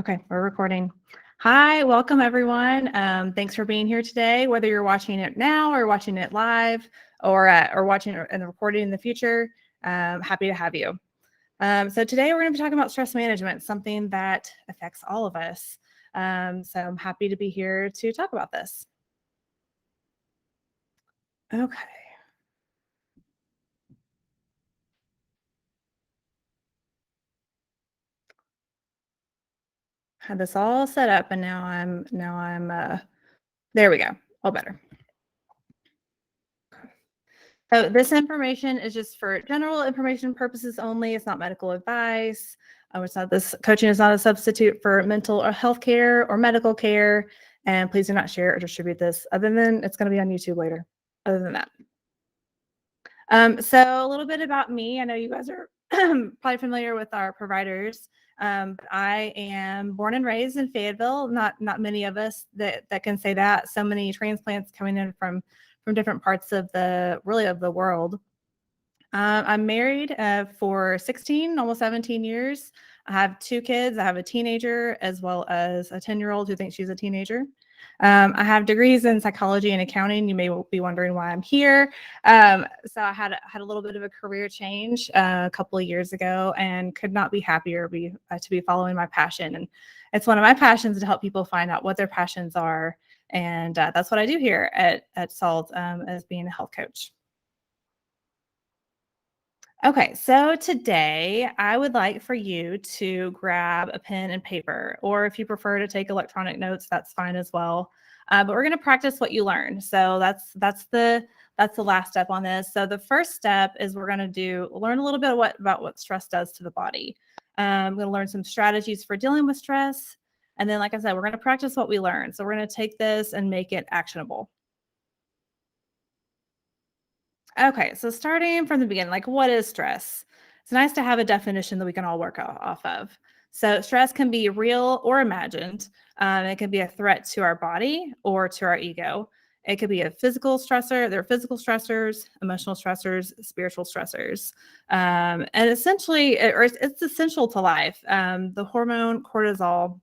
Okay, we're recording. Hi, welcome everyone. Thanks for being here today, whether you're watching it now or watching it live or watching it in the recording in the future. Happy to have you. So today we're going to be talking about stress management, something that affects all of us. So I'm happy to be here to talk about this. Okay, had this all set up and now I'm there we go. All better. So this information is just for general information purposes only. It's not medical advice. It's not this coaching is not a substitute for mental or health care or medical care. And please do not share or distribute this other than it's going to be on YouTube later. Other than that. So a little bit about me. I know you guys are probably familiar with our providers. I am born and raised in Fayetteville. Not many of us that can say that. So many transplants coming in from different parts of the world. I'm married for 16, almost 17 years. I have 2 kids. I have a teenager as well as a 10-year-old who thinks she's a teenager. I have degrees in psychology and accounting. You may be wondering why I'm here. So I had a little bit of a career change a couple of years ago and could not be happier to be following my passion. And it's one of my passions to help people find out what their passions are. And that's what I do here at SALT as being a health coach. Okay, so today I would like for you to grab a pen and paper, or if you prefer to take electronic notes, that's fine as well. But we're going to practice what you learn. So that's the last step on this. So the first step is we're going to learn a little bit about what stress does to the body. I'm going to learn some strategies for dealing with stress, and then, like I said, we're going to practice what we learn. So we're going to take this and make it actionable. Okay, so starting from the beginning, like what is stress? It's nice to have a definition that we can all work off of. So, stress can be real or imagined. It can be a threat to our body or to our ego. It could be a physical stressor. There are physical stressors, emotional stressors, spiritual stressors. And essentially, it's essential to life. The hormone cortisol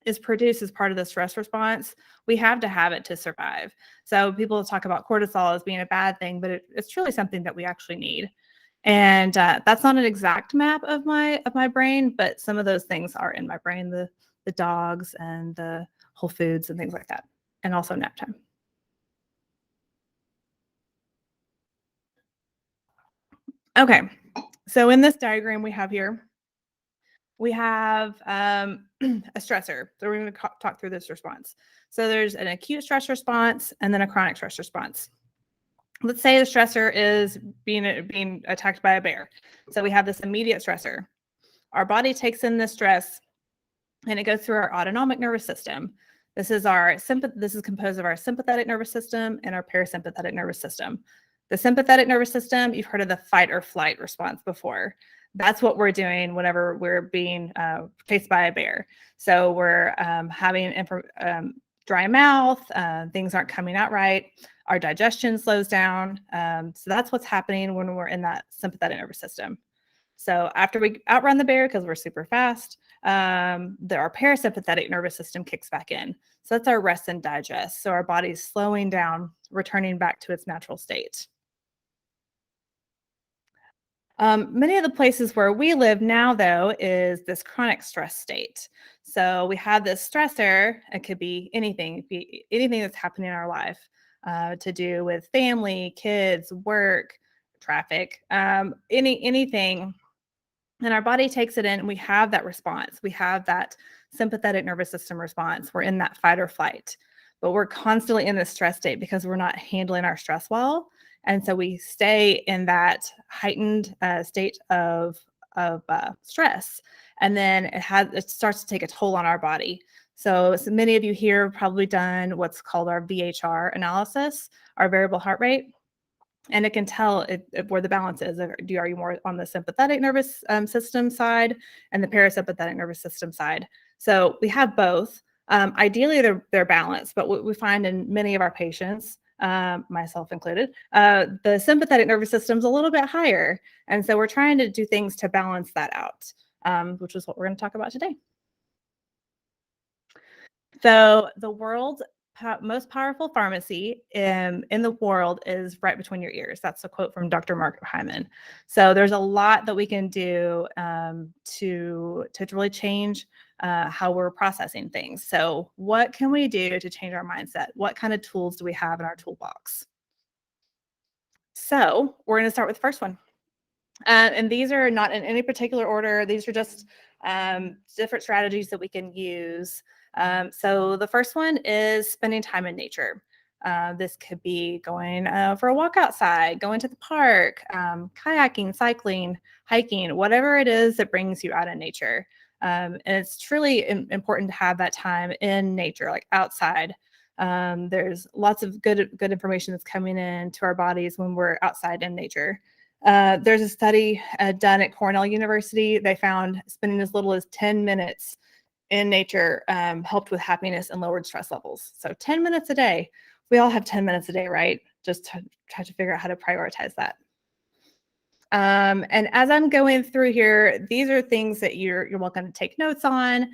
is produced as part of the stress response. We have to have it to survive. So people talk about cortisol as being a bad thing, but it's truly something that we actually need. And that's not an exact map of my brain, but some of those things are in my brain: the dogs and the whole foods and things like that, and also nap time. Okay, so in this diagram we have here, we have a stressor. So we're going to talk through this response. So there's an acute stress response and then a chronic stress response. Let's say the stressor is being attacked by a bear. So we have this immediate stressor. Our body takes in this stress and it goes through our autonomic nervous system. This is composed of our sympathetic nervous system and our parasympathetic nervous system. The sympathetic nervous system, you've heard of the fight or flight response before. That's what we're doing whenever we're being chased by a bear. So we're having dry mouth, things aren't coming out right, our digestion slows down. So that's what's happening when we're in that sympathetic nervous system. So after we outrun the bear, because we're super fast, our parasympathetic nervous system kicks back in. So that's our rest and digest. So our body's slowing down, returning back to its natural state. Many of the places where we live now, though, is this chronic stress state. So we have this stressor. It could be anything, anything that's happening in our life to do with family, kids, work, traffic, anything. And our body takes it in, and we have that response. We have that sympathetic nervous system response. We're in that fight or flight, but we're constantly in this stress state because we're not handling our stress well. And so we stay in that heightened state of stress. And then it starts to take a toll on our body. So many of you here have probably done what's called our VHR analysis, our variable heart rate. And it can tell where the balance is. Are you more on the sympathetic nervous system side and the parasympathetic nervous system side? So we have both. Ideally, they're balanced, but what we find in many of our patients, myself included, the sympathetic nervous system is a little bit higher. And so we're trying to do things to balance that out, which is what we're going to talk about today. So the world's most powerful pharmacy in the world is right between your ears. That's a quote from Dr. Mark Hyman. So there's a lot that we can do to really change how we're processing things. So what can we do to change our mindset? What kind of tools do we have in our toolbox? So we're going to start with the first one. And these are not in any particular order. These are just different strategies that we can use. So the first one is spending time in nature. This could be going for a walk outside, going to the park, kayaking, cycling, hiking, whatever it is that brings you out in nature. And it's truly important to have that time in nature, like outside. There's lots of good information that's coming in to our bodies when we're outside in nature. There's a study done at Cornell University. They found spending as little as 10 minutes in nature helped with happiness and lowered stress levels. So 10 minutes a day. We all have 10 minutes a day, right? Just to try to figure out how to prioritize that. And as I'm going through here, these are things that you're welcome to take notes on,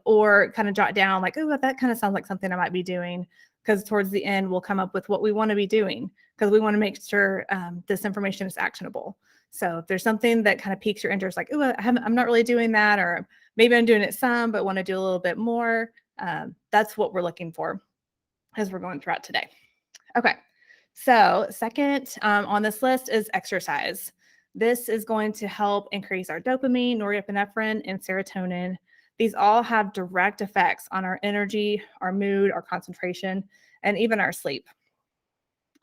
or kind of jot down like, oh, that kind of sounds like something I might be doing. Because towards the end, we'll come up with what we want to be doing because we want to make sure this information is actionable. So if there's something that kind of piques your interest, like, oh, I'm not really doing that, or maybe I'm doing it some, but want to do a little bit more, that's what we're looking for as we're going throughout today. Okay. So, second on this list is exercise. This is going to help increase our dopamine, norepinephrine, and serotonin. These all have direct effects on our energy, our mood, our concentration, and even our sleep.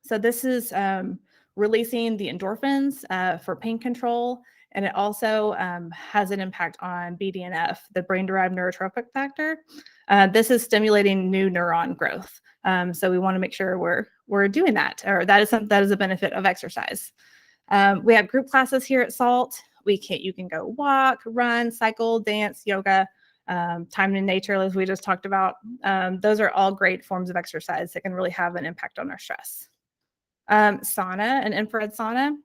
So, this is releasing the endorphins for pain control, and it also has an impact on BDNF, the brain derived neurotrophic factor. This is stimulating new neuron growth. So we want to make sure we're doing that, or that is a benefit of exercise. We have group classes here at SALT. You can go walk, run, cycle, dance, yoga, time in nature, as we just talked about. Those are all great forms of exercise that can really have an impact on our stress. Sauna and infrared sauna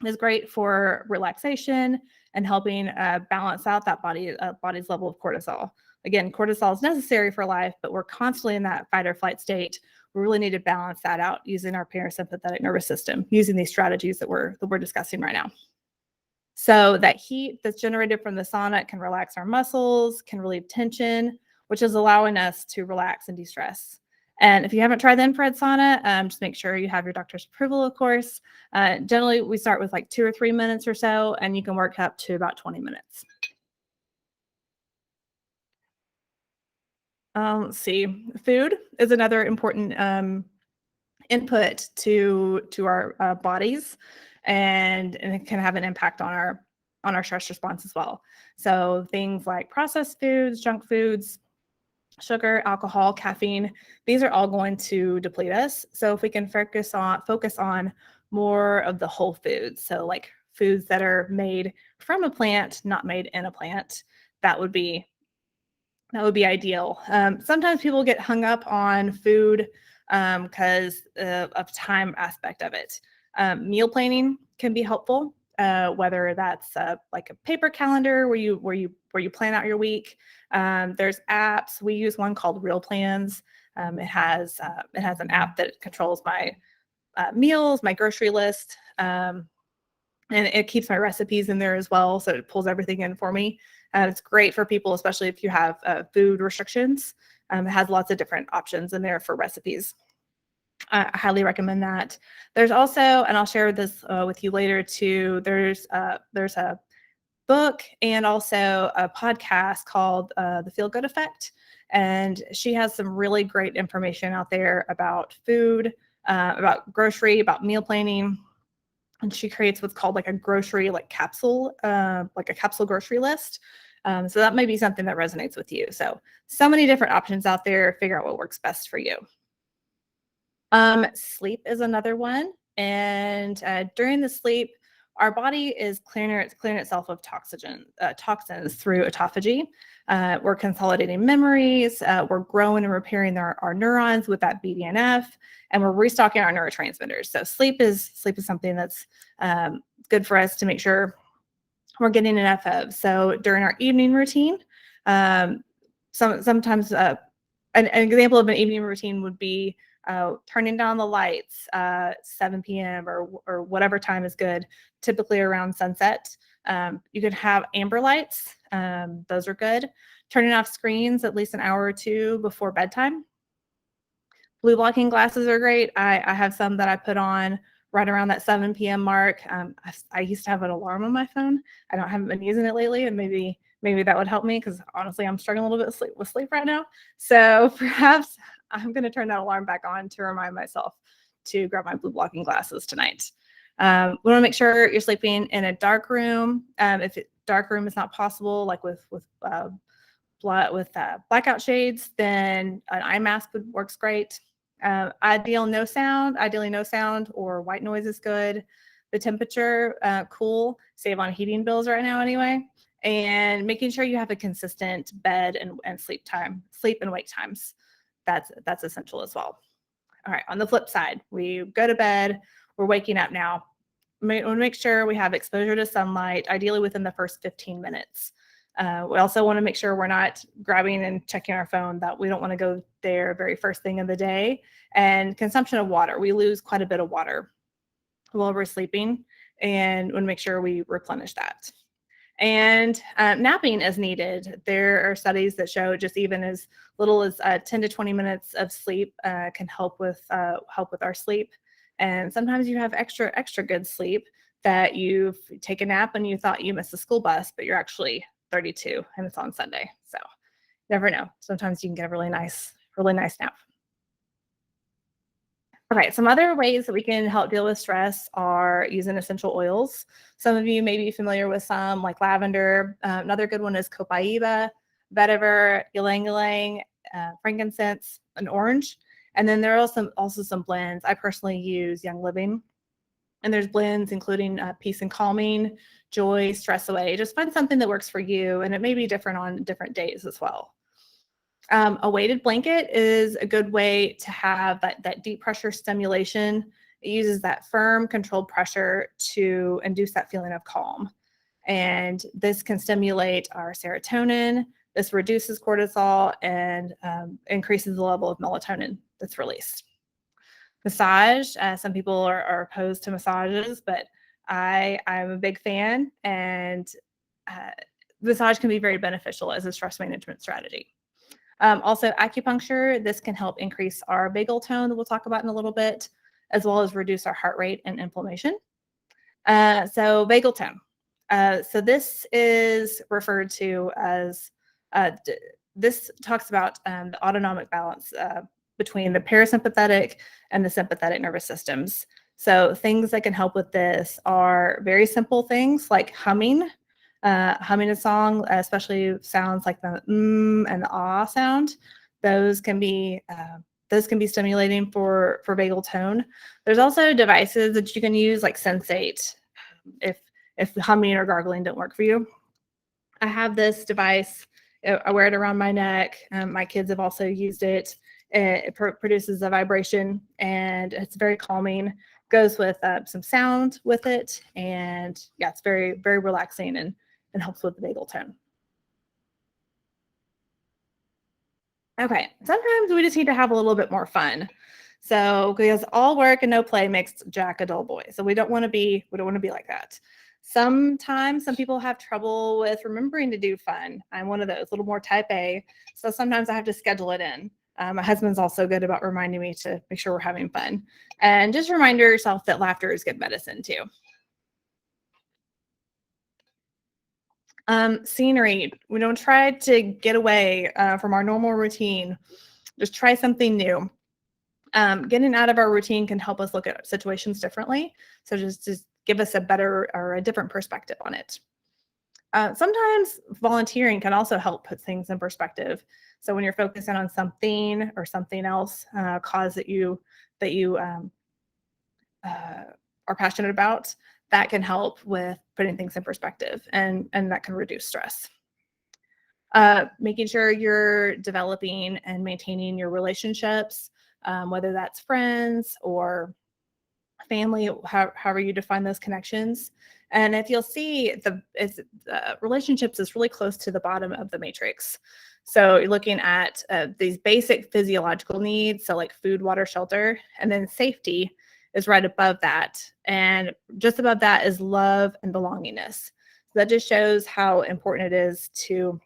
is great for relaxation and helping balance out that body's level of cortisol. Again, cortisol is necessary for life, but we're constantly in that fight or flight state. We really need to balance that out using our parasympathetic nervous system, using these strategies that we're discussing right now. So that heat that's generated from the sauna can relax our muscles, can relieve tension, which is allowing us to relax and de-stress. And if you haven't tried the infrared sauna, just make sure you have your doctor's approval, of course. Generally, we start with like 2 or 3 minutes or so, and you can work up to about 20 minutes. Let's see. Food is another important input to our bodies, and it can have an impact on our stress response as well. So things like processed foods, junk foods, sugar, alcohol, caffeine, these are all going to deplete us. So if we can focus on more of the whole foods, so like foods that are made from a plant, not made in a plant, that would be ideal. Sometimes people get hung up on food because of time aspect of it. Meal planning can be helpful, whether that's like a paper calendar where you plan out your week. There's apps. We use one called Real Plans. It has an app that controls my meals, my grocery list. And it keeps my recipes in there as well. So it pulls everything in for me. It's great for people, especially if you have food restrictions. It has lots of different options in there for recipes. I highly recommend that. There's also, and I'll share this with you later too, there's a book and also a podcast called The Feel Good Effect. And she has some really great information out there about food, about grocery, about meal planning. And she creates what's called like a grocery capsule, like a capsule grocery list. So that may be something that resonates with you. So many different options out there. Figure out what works best for you. Sleep is another one. And during the sleep, our body is clearing itself of toxins through autophagy. We're consolidating memories. We're growing and repairing our neurons with that BDNF, and we're restocking our neurotransmitters. So sleep is something that's good for us to make sure we're getting enough of. So during our evening routine, sometimes an example of an evening routine would be turning down the lights 7 p.m. or whatever time is good, typically around sunset. You could have amber lights. Those are good. Turning off screens at least an hour or two before bedtime. Blue blocking glasses are great. I have some that I put on right around that 7 p.m. mark. I used to have an alarm on my phone. I haven't been using it lately, and maybe that would help me because honestly, I'm struggling a little bit with sleep right now. So perhaps I'm going to turn that alarm back on to remind myself to grab my blue blocking glasses tonight. We want to make sure you're sleeping in a dark room. If dark room is not possible, like with blackout shades, then an eye mask works great. Ideally no sound or white noise is good. The temperature, cool, save on heating bills right now anyway. And making sure you have a consistent bed and sleep and wake times. That's essential as well. All right, on the flip side, we go to bed, we're waking up now. We want to make sure we have exposure to sunlight, ideally within the first 15 minutes. We also want to make sure we're not grabbing and checking our phone, that we don't want to go there very first thing in the day. And consumption of water. We lose quite a bit of water while we're sleeping, and want to make sure we replenish that. And napping as needed. There are studies that show just even as little as 10 to 20 minutes of sleep can help with our sleep. And sometimes you have extra good sleep that you've taken a nap and you thought you missed the school bus, but you're actually 32 and it's on Sunday. So never know. Sometimes you can get a really nice nap. Okay, some other ways that we can help deal with stress are using essential oils. Some of you may be familiar with some, like lavender. Another good one is copaiba, vetiver, ylang ylang, frankincense, and orange. And then there are also some blends. I personally use Young Living, and there's blends including peace and calming, joy, stress away. Just find something that works for you, and it may be different on different days as well. A weighted blanket is a good way to have that deep pressure stimulation. It uses that firm, controlled pressure to induce that feeling of calm. And this can stimulate our serotonin. This reduces cortisol and increases the level of melatonin that's released. Massage. Some people are opposed to massages, but I'm a big fan, and massage can be very beneficial as a stress management strategy. Also, acupuncture. This can help increase our vagal tone that we'll talk about in a little bit, as well as reduce our heart rate and inflammation. So vagal tone. So this is referred to as, this talks about the autonomic balance between the parasympathetic and the sympathetic nervous systems. So things that can help with this are very simple things like humming a song, especially sounds like the and the ah sound. Those can be stimulating for vagal tone. There's also devices that you can use like Sensate if humming or gargling don't work for you. I have this device. I wear it around my neck. My kids have also used it. It produces a vibration, and it's very calming. Goes with some sound with it, and yeah, it's very, very relaxing and helps with the vagal tone. Okay, sometimes we just need to have a little bit more fun. So because all work and no play makes Jack a dull boy. So we don't want to be like that. Sometimes some people have trouble with remembering to do fun. I'm one of those, a little more type A. So sometimes I have to schedule it in. My husband's also good about reminding me to make sure we're having fun. And just remind yourself that laughter is good medicine too. Scenery. We don't try to get away from our normal routine. Just try something new. Getting out of our routine can help us look at situations differently. So just give us a better or a different perspective on it. Sometimes volunteering can also help put things in perspective. So when you're focusing on something or something else, cause that you are passionate about, that can help with putting things in perspective, and that can reduce stress. Making sure you're developing and maintaining your relationships, whether that's friends or family, however you define those connections. And if you'll see, relationships is really close to the bottom of the matrix. So you're looking at these basic physiological needs, so like food, water, shelter, and then safety is right above that. And just above that is love and belongingness. So that just shows how important it is to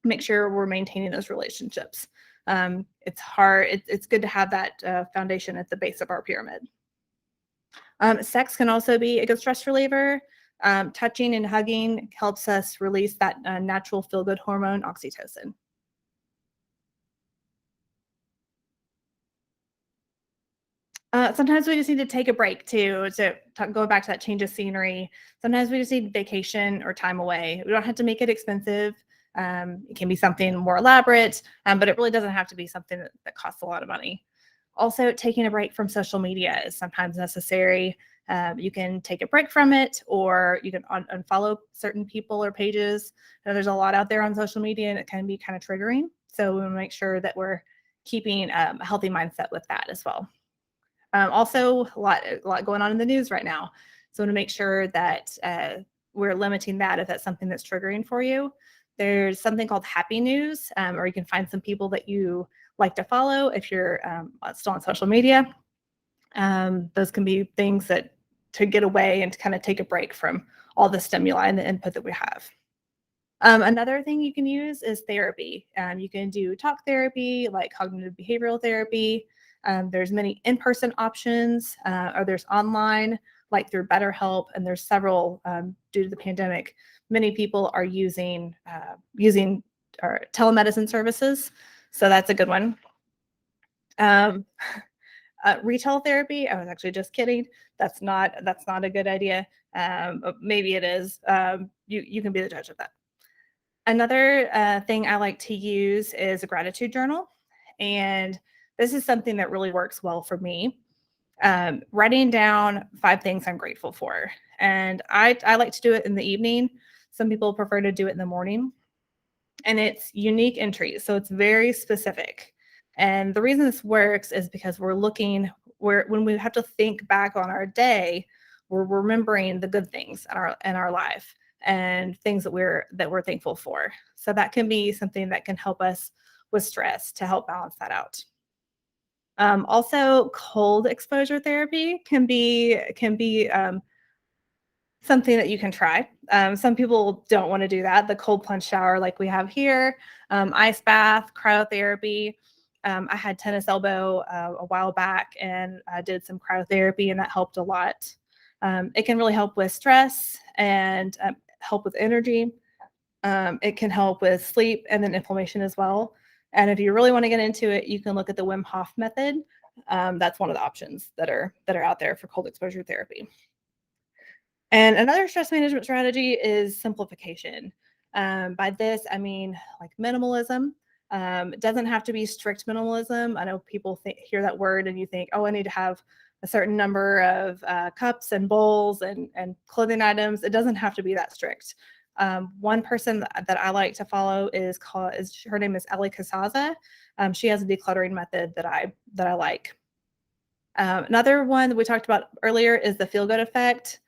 make sure we're maintaining those relationships. It's hard. It's good to have that foundation at the base of our pyramid. Sex can also be a good stress reliever. Touching and hugging helps us release that natural feel-good hormone, oxytocin. Sometimes we just need to take a break too. So going back to that change of scenery, sometimes we just need vacation or time away. We don't have to make it expensive. It can be something more elaborate, but it really doesn't have to be something that costs a lot of money. Also, taking a break from social media is sometimes necessary. You can take a break from it, or you can unfollow certain people or pages. There's a lot out there on social media, and it can be kind of triggering. So we want to make sure that we're keeping a healthy mindset with that as well. Also, a lot going on in the news right now. So to make sure that we're limiting that if that's something that's triggering for you. There's something called Happy News, or you can find some people that you like to follow if you're still on social media. Those can be things that to get away and to kind of take a break from all the stimuli and the input that we have. Another thing you can use is therapy. You can do talk therapy, like cognitive behavioral therapy. There's many in-person options, or there's online, like through BetterHelp, and there's several due to the pandemic. Many people are using telemedicine services, so that's a good one. Um, Retail therapy. I was actually just kidding. That's not a good idea. Maybe it is. You can be the judge of that. Another thing I like to use is a gratitude journal. And this is something that really works well for me. Writing down 5 things I'm grateful for. And I like to do it in the evening. Some people prefer to do it in the morning. And it's unique entries. So it's very specific. And the reason this works is because when we have to think back on our day, we're remembering the good things in our life and things that we're thankful for. So that can be something that can help us with stress to help balance that out. Also, cold exposure therapy can be something that you can try. Some people don't want to do that. The cold plunge shower, like we have here, ice bath, cryotherapy. I had tennis elbow a while back, and I did some cryotherapy, and that helped a lot. It can really help with stress and help with energy. It can help with sleep and then inflammation as well. And if you really want to get into it, you can look at the Wim Hof method. That's one of the options that are out there for cold exposure therapy. And another stress management strategy is simplification. By this, I mean like minimalism. It doesn't have to be strict minimalism. I know people hear that word and you think, oh, I need to have a certain number of cups and bowls and clothing items. It doesn't have to be that strict. One person that I like to follow her name is Ellie Casaza. She has a decluttering method that I like. Another one that we talked about earlier is the feel good effect.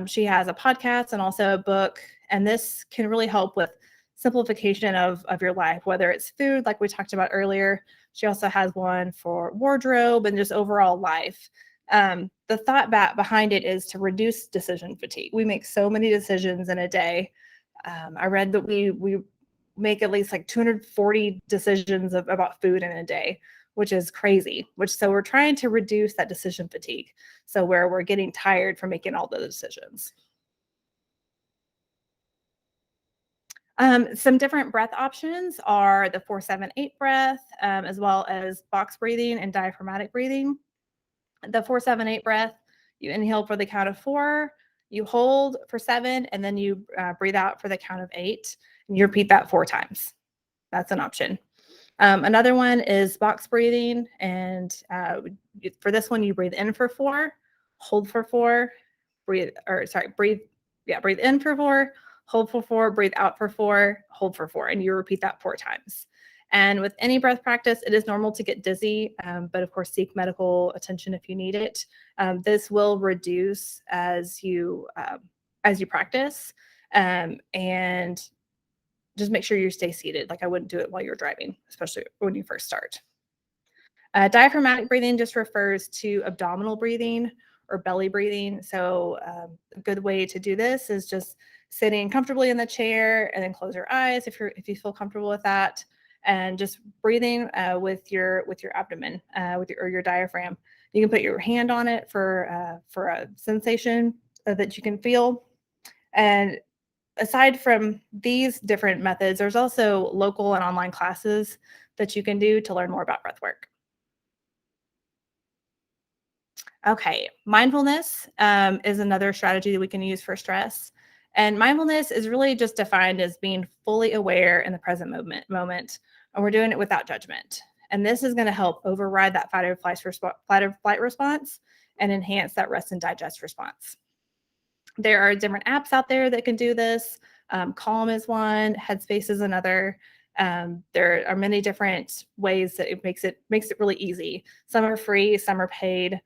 She has a podcast and also a book, and this can really help with simplification of your life, whether it's food, like we talked about earlier. She also has one for wardrobe and just overall life. The thought behind it is to reduce decision fatigue. We make so many decisions in a day. I read that we make at least like 240 decisions about food in a day, which is crazy. So we're trying to reduce that decision fatigue. So where we're getting tired from making all the decisions. Some different breath options are the 4-7-8 breath, as well as box breathing and diaphragmatic breathing. The 4-7-8 breath, you inhale for the count of 4, you hold for 7, and then you breathe out for the count of 8. And you repeat that 4 times. That's an option. Another one is box breathing, and for this one, you breathe in for 4, hold for 4, breathe in for 4, hold for 4, breathe out for 4, hold for 4, and you repeat that 4 times. And with any breath practice, it is normal to get dizzy, but of course, seek medical attention if you need it. This will reduce as you practice, and just make sure you stay seated. Like I wouldn't do it while you're driving, especially when you first start. Diaphragmatic breathing just refers to abdominal breathing or belly breathing. So, a good way to do this is just sitting comfortably in the chair and then close your eyes if you feel comfortable with that, and just breathing with your abdomen or your diaphragm. You can put your hand on it for a sensation that you can feel. And aside from these different methods, there's also local and online classes that you can do to learn more about breath work. Okay, mindfulness is another strategy that we can use for stress. And mindfulness is really just defined as being fully aware in the present moment, and we're doing it without judgment. And this is going to help override that fight or flight response and enhance that rest and digest response. There are different apps out there that can do this. Calm is one, Headspace is another. There are many different ways that it makes it really easy. Some are free, some are paid.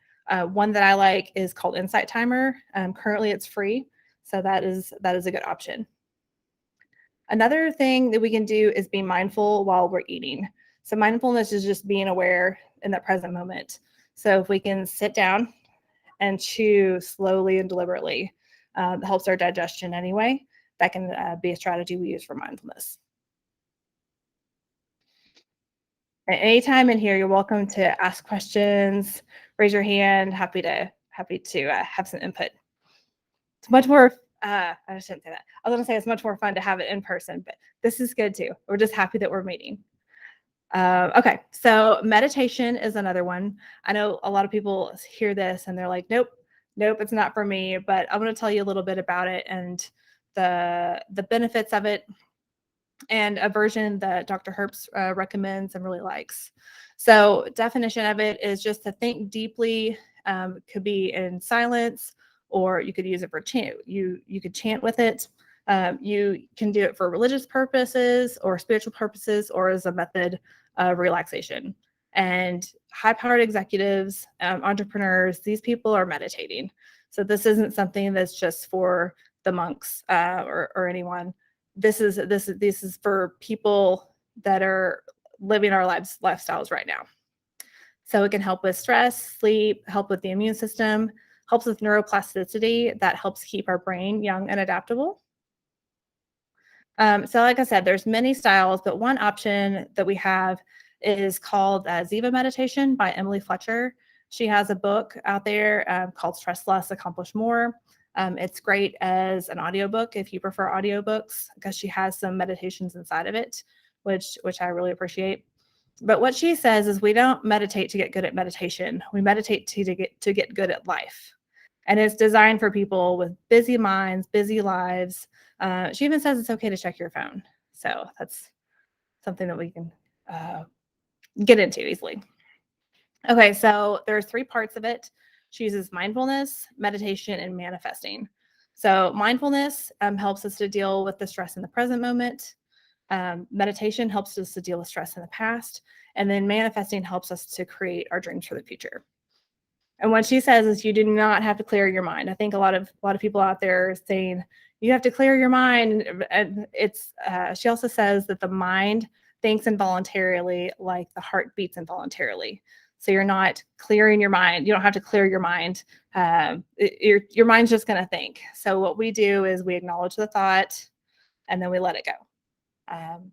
One that I like is called Insight Timer. Currently, it's free, so that is a good option. Another thing that we can do is be mindful while we're eating. So mindfulness is just being aware in the present moment. So if we can sit down and chew slowly and deliberately, that helps our digestion anyway. That can be a strategy we use for mindfulness. At any time in here, you're welcome to ask questions, raise your hand. Happy to have some input. It's much more. I shouldn't say that. I was going to say it's much more fun to have it in person, but this is good too. We're just happy that we're meeting. Okay, so meditation is another one. I know a lot of people hear this and they're like, "Nope, nope, it's not for me." But I'm going to tell you a little bit about it and the benefits of it, and a version that Dr. Herbst recommends and really likes. So, definition of it is just to think deeply. Could be in silence, or you could use it for chant. You could chant with it. You can do it for religious purposes or spiritual purposes, or as a method of relaxation. And high-powered executives, entrepreneurs, these people are meditating. So this isn't something that's just for the monks or anyone. This is for people that are living our lifestyles right now. So it can help with stress, sleep, help with the immune system, helps with neuroplasticity that helps keep our brain young and adaptable. So like I said, there's many styles, but one option that we have is called Ziva Meditation by Emily Fletcher. She has a book out there called Stress Less, Accomplish More. It's great as an audiobook if you prefer audiobooks, because she has some meditations inside of it, which I really appreciate. But what she says is we don't meditate to get good at meditation. We meditate to get good at life. And it's designed for people with busy minds, busy lives. She even says it's okay to check your phone. So that's something that we can uh, get into easily. Okay, so there's three parts of it. She uses mindfulness, meditation, and manifesting. So mindfulness helps us to deal with the stress in the present moment. Meditation helps us to deal with stress in the past. And then manifesting helps us to create our dreams for the future. And what she says is you do not have to clear your mind. I think a lot of people out there are saying you have to clear your mind, and it's she also says that the mind thinks involuntarily like the heart beats involuntarily. So you're not clearing your mind. You don't have to clear your mind. Your mind's just going to think. So what we do is we acknowledge the thought, and then we let it go. Um,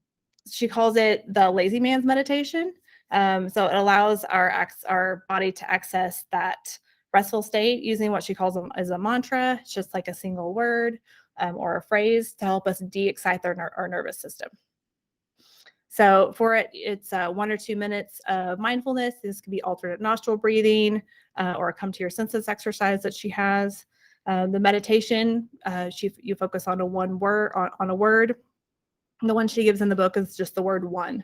she calls it the lazy man's meditation. So it allows our body to access that restful state using what she calls as a mantra. It's just like a single word or a phrase to help us de-excite our nervous system. So for it, it's 1 or 2 minutes of mindfulness. This could be alternate nostril breathing or a come to your senses exercise that she has. The meditation, you focus on a word. The one she gives in the book is just the word one.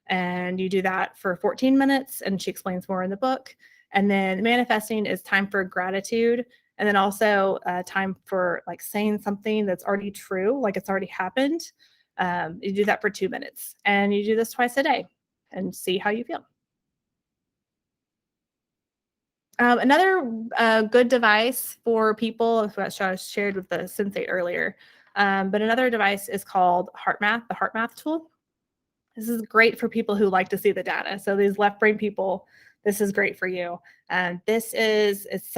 And you do that for 14 minutes, and she explains more in the book. And then manifesting is time for gratitude. And then also time for like saying something that's already true, like it's already happened. You do that for 2 minutes, and you do this twice a day. and see how you feel. Another good device for people, which I shared with the sensei earlier, but another device is called HeartMath, the HeartMath tool. This is great for people who like to see the data. So these left brain people, this is great for you. And this is it's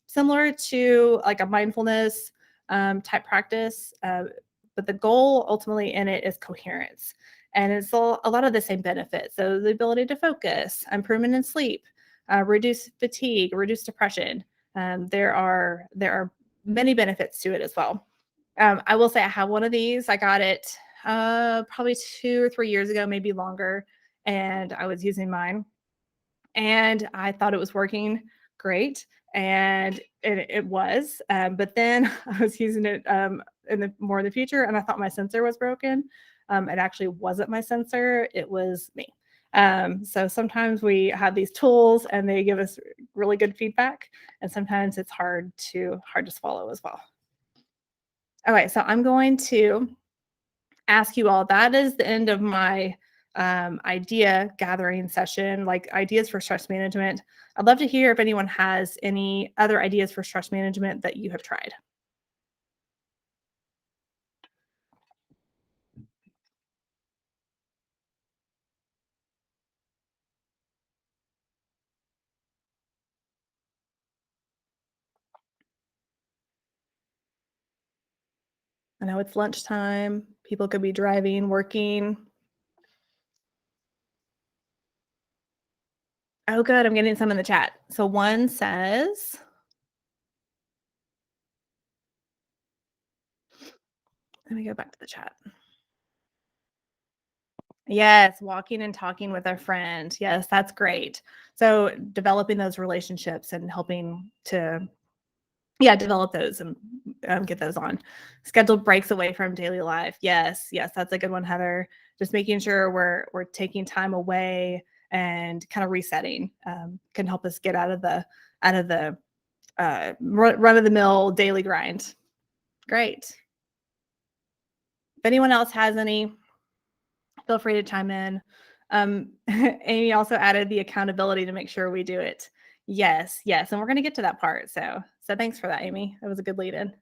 similar to like a mindfulness type practice, but the goal ultimately in it is coherence, and it's a lot of the same benefits. So the ability to focus, improvement in sleep, reduce fatigue, reduce depression. There are many benefits to it as well. I will say I have one of these. I got it probably 2 or 3 years ago, maybe longer, and I was using mine, and I thought it was working great, and it was. But then I was using it in the more in the future, and I thought my sensor was broken. It actually wasn't my sensor; it was me. So sometimes we have these tools, and they give us really good feedback, and sometimes it's hard to swallow as well. Okay, so I'm going to ask you all. That is the end of my idea gathering session, like ideas for stress management. I'd love to hear if anyone has any other ideas for stress management that you have tried. I know it's lunchtime. People could be driving, working. Oh, good. I'm getting some in the chat. So one says, let me go back to the chat. Yes, walking and talking with a friend. Yes, that's great. So developing those relationships and helping to, yeah, develop those and get those on. Scheduled breaks away from daily life. Yes, yes, that's a good one, Heather. Just making sure we're taking time away and kind of resetting can help us get out of the run of the mill daily grind. Great. If anyone else has any, feel free to chime in. Amy also added the accountability to make sure we do it. Yes, yes, and we're going to get to that part. So thanks for that, Amy. That was a good lead in.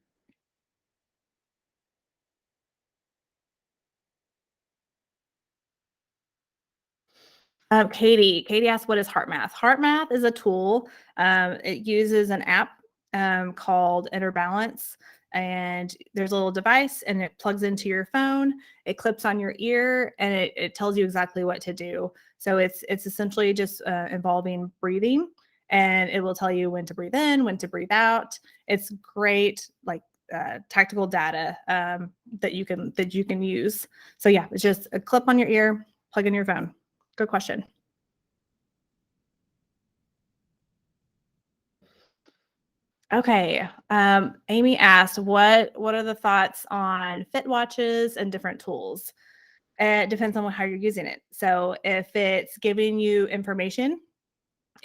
Katie asked, "What is HeartMath?" HeartMath is a tool. It uses an app called Inner Balance, and there's a little device, and it plugs into your phone. It clips on your ear, and it tells you exactly what to do. So it's essentially just involving breathing, and it will tell you when to breathe in, when to breathe out. It's great, like tactical data that you can use. So yeah, it's just a clip on your ear, plug in your phone. Good question. Okay. Amy asked, what are the thoughts on fit watches and different tools? It depends on how you're using it. So if it's giving you information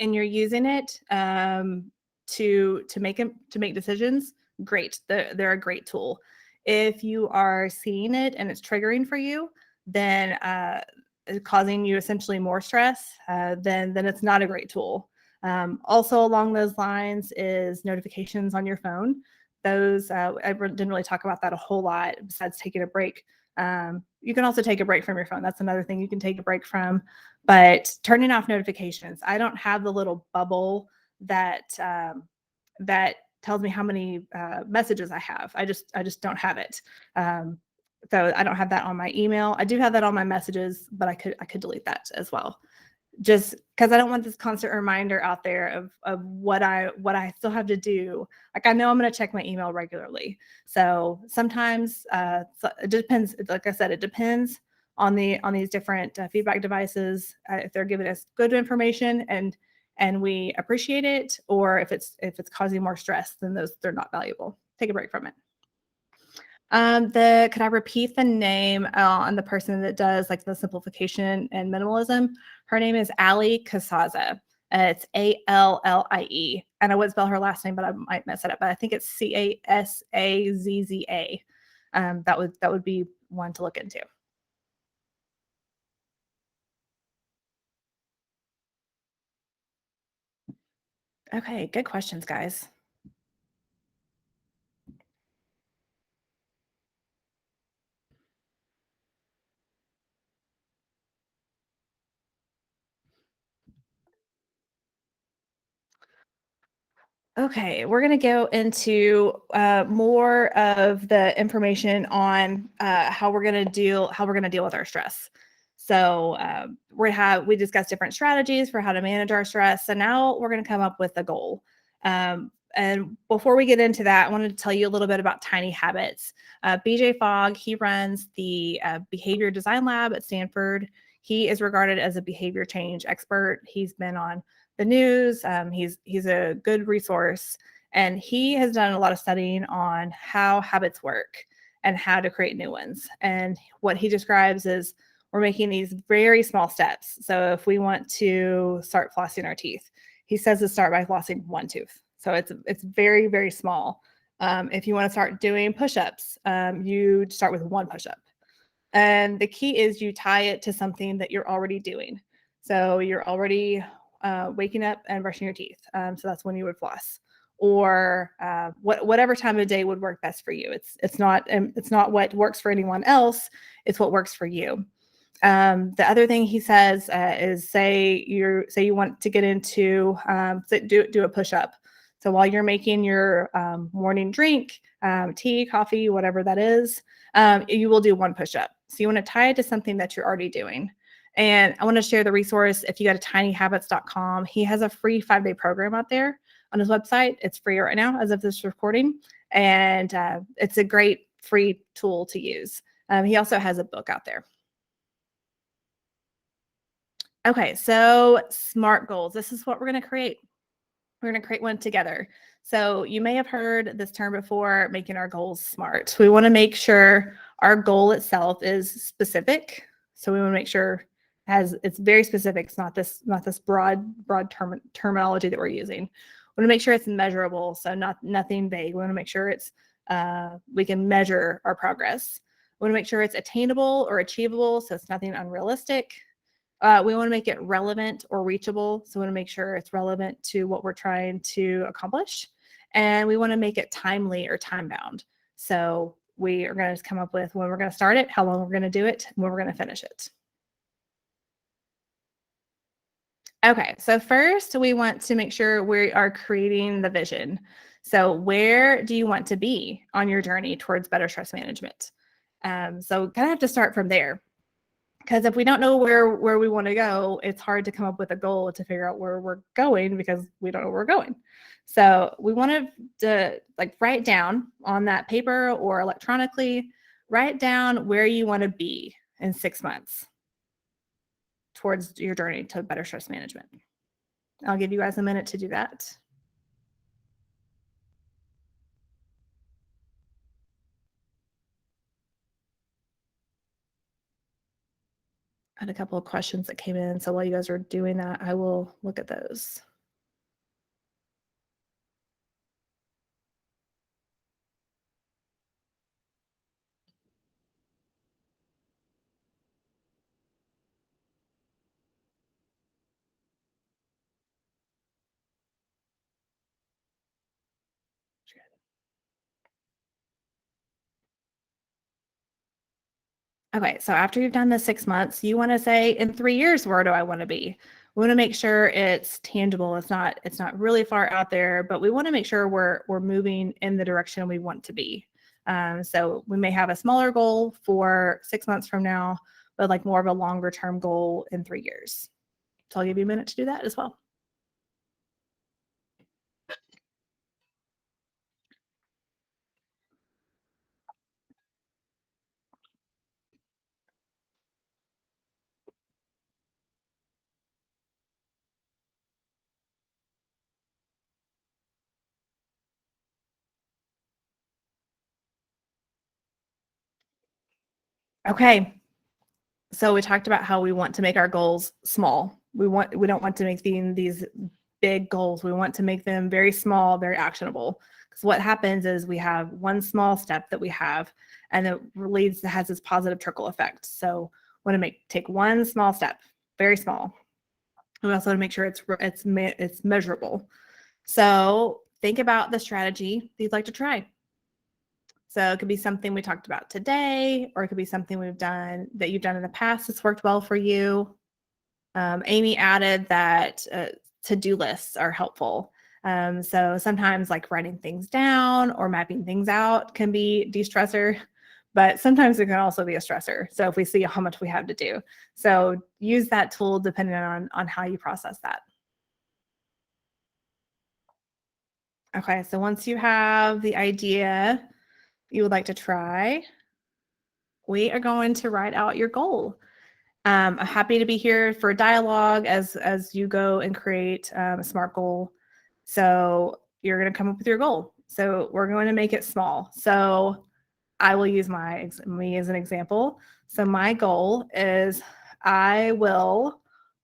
and you're using it to make decisions, great. They're a great tool. If you are seeing it and it's triggering for you, then causing you essentially more stress, then it's not a great tool. Also, along those lines is notifications on your phone. Those didn't really talk about that a whole lot besides taking a break. You can also take a break from your phone. That's another thing you can take a break from. But turning off notifications. I don't have the little bubble that tells me how many messages I have. I just don't have it. Um, so I don't have that on my email. I do have that on my messages, but I could delete that as well. Just because I don't want this constant reminder out there of what I still have to do. Like I know I'm going to check my email regularly. So sometimes it depends. Like I said, it depends on these different feedback devices. If they're giving us good information and we appreciate it, or if it's causing more stress, then they're not valuable. Take a break from it. The Could I repeat the name on the person that does like the simplification and minimalism? Her name is Ali Casaza. It's Allie, and I would spell her last name, but I might mess it up. But I think it's Casazza. That would be one to look into. Okay, good questions, guys. Okay, we're going to go into more of the information on how we're going to deal with our stress. So we discussed different strategies for how to manage our stress. So now we're going to come up with a goal. And before we get into that, I wanted to tell you a little bit about tiny habits. BJ Fogg, he runs the Behavior Design Lab at Stanford. He is regarded as a behavior change expert. He's been on the news. He's a good resource, and he has done a lot of studying on how habits work and how to create new ones. And what he describes is we're making these very small steps. So if we want to start flossing our teeth, he says to start by flossing one tooth. So it's very, very small. If you want to start doing push-ups, you start with one push-up. And the key is you tie it to something that you're already doing. So you're already waking up and brushing your teeth. So that's when you would floss, or whatever time of day would work best for you. It's not what works for anyone else. It's what works for you. The other thing he says is say you want to get into do a push up. So while you're making your morning drink, tea, coffee, whatever that is, you will do one push up. So you want to tie it to something that you're already doing. And I want to share the resource. If you go to tinyhabits.com, he has a free 5-day program out there on his website. It's free right now as of this recording. And it's a great free tool to use. He also has a book out there. Okay, so SMART goals. This is what we're going to create. We're going to create one together. So you may have heard this term before, making our goals SMART. We want to make sure our goal itself is specific. So we want to make sure it's very specific. It's not this broad terminology that we're using. We want to make sure it's measurable. So nothing vague. We want to make sure we can measure our progress. We want to make sure it's attainable or achievable. So it's nothing unrealistic. We want to make it relevant or reachable. So we want to make sure it's relevant to what we're trying to accomplish. And we want to make it timely or time bound. So we are going to come up with when we're going to start it, how long we're going to do it, and when we're going to finish it. Okay, so first we want to make sure we are creating the vision. So where do you want to be on your journey towards better stress management? So kind of have to start from there. Because if we don't know where we want to go, it's hard to come up with a goal to figure out where we're going because we don't know where we're going. So we want to write down on that paper or electronically, write down where you want to be in 6 months towards your journey to better stress management. I'll give you guys a minute to do that. I had a couple of questions that came in. So while you guys are doing that, I will look at those. Okay, so after you've done the 6 months, you want to say in 3 years, where do I want to be? We want to make sure it's tangible. It's not really far out there, but we want to make sure we're moving in the direction we want to be. So we may have a smaller goal for 6 months from now, but like more of a longer term goal in 3 years. So I'll give you a minute to do that as well. Okay. So we talked about how we want to make our goals small. We don't want to make these big goals. We want to make them very small, very actionable. Because what happens is we have one small step that we have, and it has this positive trickle effect. So we want to take one small step, very small. We also want to make sure it's measurable. So think about the strategy that you'd like to try. So it could be something we talked about today, or it could be something we've done that you've done in the past that's worked well for you. Amy added that to-do lists are helpful. So sometimes like writing things down or mapping things out can be de-stressor, but sometimes it can also be a stressor. So if we see how much we have to do, so use that tool depending on how you process that. Okay, so once you have the idea you would like to try, we are going to write out your goal. I'm happy to be here for dialogue as you go and create a SMART goal. So you're going to come up with your goal. So we're going to make it small. So I will use me as an example. So my goal is I'm going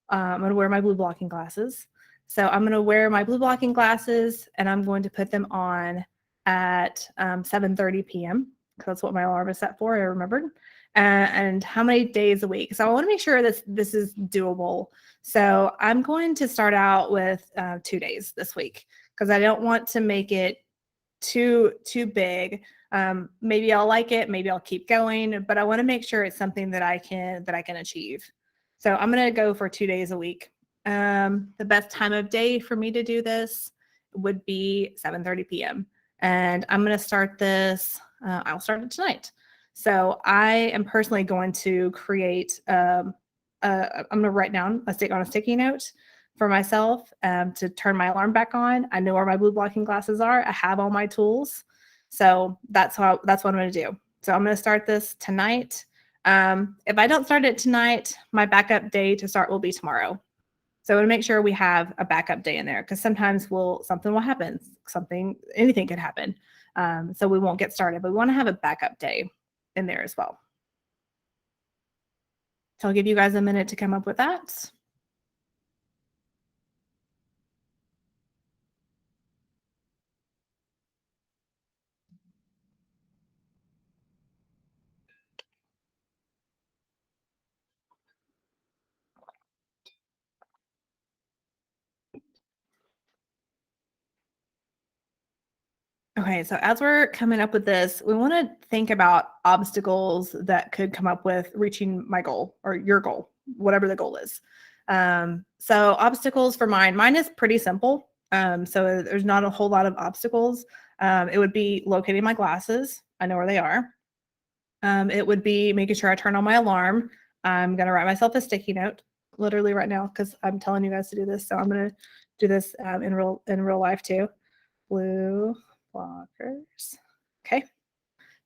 to wear my blue blocking glasses. So I'm going to wear my blue blocking glasses and I'm going to put them on at 7:30 p.m. because that's what my alarm is set for. I remembered. And how many days a week? So I want to make sure that this is doable. So I'm going to start out with 2 days this week because I don't want to make it too big. Maybe I'll like it, maybe I'll keep going, but I want to make sure it's something that I can achieve. So I'm going to go for 2 days a week. The best time of day for me to do this would be 7:30 p.m. And I'm going to start this. I'll start it tonight. So I am personally going to create. I'm going to write down on a sticky note for myself to turn my alarm back on. I know where my blue blocking glasses are. I have all my tools. So that's what I'm going to do. So I'm going to start this tonight. If I don't start it tonight, my backup day to start will be tomorrow. So I want to make sure we have a backup day in there because sometimes something will happen. Anything could happen. So we won't get started, but we want to have a backup day in there as well. So I'll give you guys a minute to come up with that. Okay, so as we're coming up with this, we want to think about obstacles that could come up with reaching my goal or your goal, whatever the goal is. So obstacles for mine is pretty simple. So there's not a whole lot of obstacles. It would be locating my glasses. I know where they are. It would be making sure I turn on my alarm. I'm gonna write myself a sticky note, literally right now, because I'm telling you guys to do this. So I'm gonna do this in real life too. Blue blockers. Okay,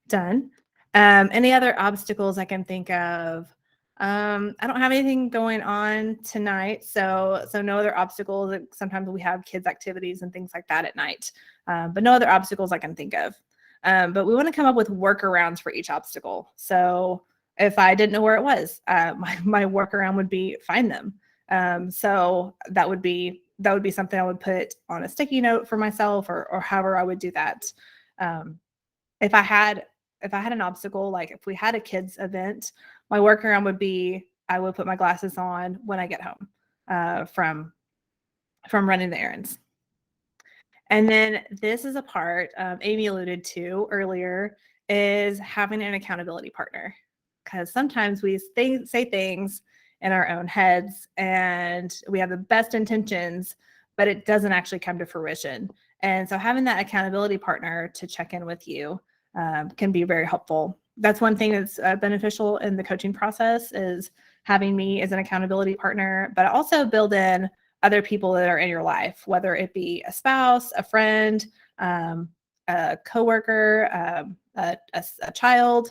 done. Any other obstacles I can think of? I don't have anything going on tonight, so no other obstacles. Sometimes we have kids' activities and things like that at night, but no other obstacles I can think of. But we want to come up with workarounds for each obstacle. So if I didn't know where it was, my workaround would be find them. So that would be something I would put on a sticky note for myself, or however I would do that. If I had an obstacle, like if we had a kids event, my workaround would be I would put my glasses on when I get home from running the errands. And then this is a part Amy alluded to earlier is having an accountability partner. Because sometimes we say things in our own heads and we have the best intentions, but it doesn't actually come to fruition. And so having that accountability partner to check in with you can be very helpful. That's one thing that's beneficial in the coaching process is having me as an accountability partner, but also build in other people that are in your life, whether it be a spouse, a friend, a coworker, a child,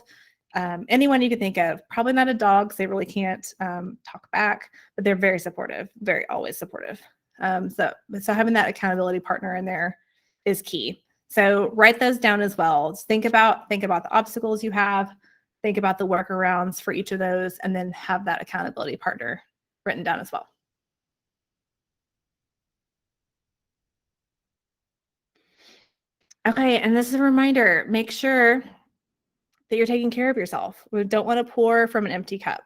anyone you can think of. Probably not a dog, because they really can't talk back, but they're very supportive, very always supportive. So having that accountability partner in there is key. So write those down as well. Just think about the obstacles you have, think about the workarounds for each of those, and then have that accountability partner written down as well. Okay, and this is a reminder, make sure that you're taking care of yourself. We don't want to pour from an empty cup.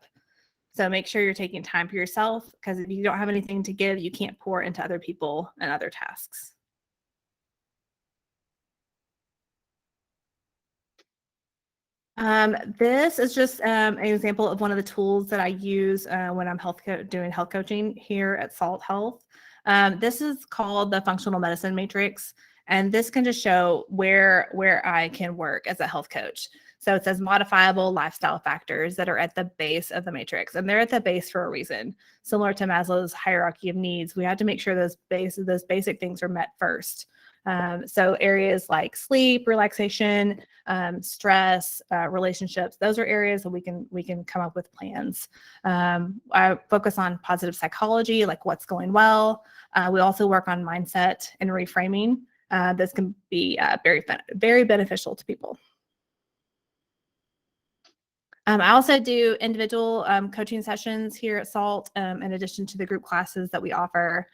So make sure you're taking time for yourself, because if you don't have anything to give, you can't pour into other people and other tasks. This is just an example of one of the tools that I use when I'm doing health coaching here at Salt Health. This is called the Functional Medicine Matrix, and this can just show where I can work as a health coach. So it says modifiable lifestyle factors that are at the base of the matrix, and they're at the base for a reason. Similar to Maslow's hierarchy of needs, we have to make sure those basic things are met first. So areas like sleep, relaxation, stress, relationships. Those are areas that we can come up with plans. I focus on positive psychology, like what's going well. We also work on mindset and reframing. This can be very beneficial to people. I also do individual coaching sessions here at SALT in addition to the group classes that we offer.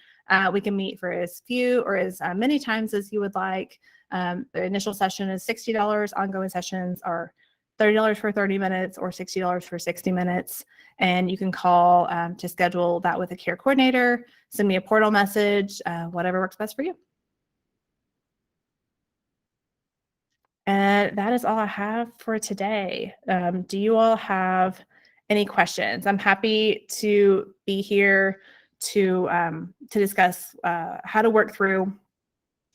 We can meet for as few or as many times as you would like. The initial session is $60. Ongoing sessions are $30 for 30 minutes or $60 for 60 minutes. And you can call to schedule that with a care coordinator, send me a portal message, whatever works best for you. And that is all I have for today. Do you all have any questions? I'm happy to be here to discuss how to work through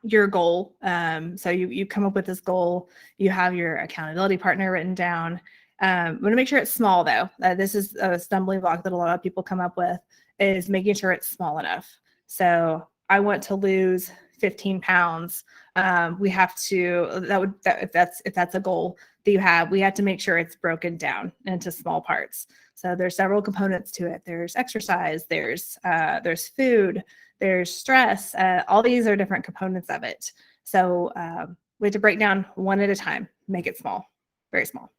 your goal. So you come up with this goal, you have your accountability partner written down. Want to make sure it's small though. This is a stumbling block that a lot of people come up with, is making sure it's small enough. So I want to lose 15 pounds. We have to, if that's a goal that you have, we have to make sure it's broken down into small parts. So there's several components to it. There's exercise, there's food, there's stress. All these are different components of it. So we have to break down one at a time, make it small, very small.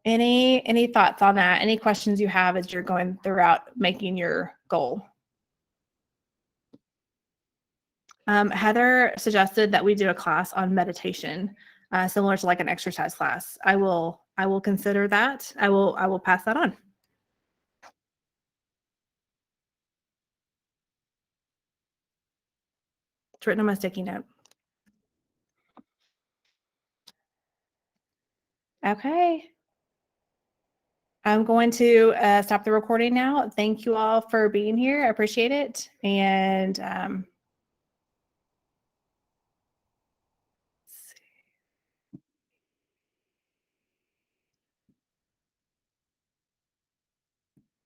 Any thoughts on that? Any questions you have as you're going throughout making your goal? Heather suggested that we do a class on meditation, similar to like an exercise class. I will consider that. I will pass that on. It's written on my sticky note. Okay. I'm going to stop the recording now. Thank you all for being here. I appreciate it. And